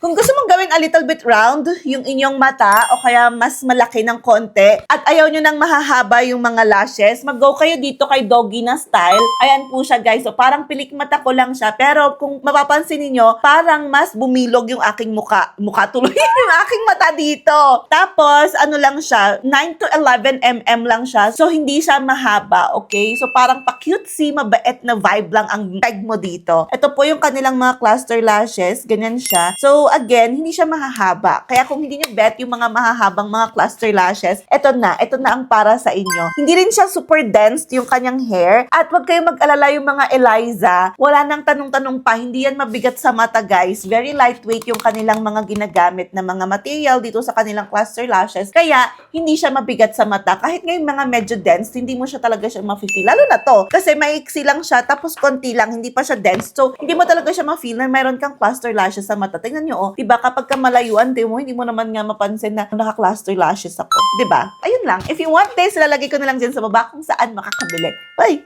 Kung gusto mong gawing a little bit round yung inyong mata o kaya mas malaki ng konti at ayaw nyo nang mahahaba yung mga lashes, mag-go kayo dito kay Doggy na style. Ayan po siya guys. So parang pilik mata ko lang siya. Pero kung mapapansin niyo, parang mas bumilog yung aking muka. Muka tuloy yung aking mata dito. Tapos ano lang siya, 9 to 11 mm lang siya. So hindi siya mahaba, okay? So parang pa-cutesy, mabait na vibe lang ang peg mo dito. Ito po yung kanilang mga cluster lashes. Ganyan siya. So again, hindi siya mahahaba. Kaya kung hindi nyo bet yung mga mahahabang mga cluster lashes, ito na ang para sa inyo. Hindi rin siya super dense yung kanyang hair. At wag kayong mag-alala yung mga Eliza. Wala nang tanong-tanong pa. Hindi yan mabigat sa mata, guys. Very lightweight yung kanilang mga ginagamit na mga material dito sa kanilang cluster lashes. Kaya, hindi siya mabigat sa mata. Kahit ngayon mga medyo dense, hindi mo siya talaga siya ma-feel. Lalo na to. Kasi maiksi lang siya, tapos konti lang, hindi pa siya dense. So, hindi mo talaga siya ma-feel na mayroon kang cluster lashes sa mata. Tingnan nyo, oh. Diba, kapag ka malayuan, hindi mo naman nga mapansin na naka-cluster lashes ako. Diba? Ayun lang. If you want this, lalagay ko na lang dyan sa baba kung saan makakabili. Bye!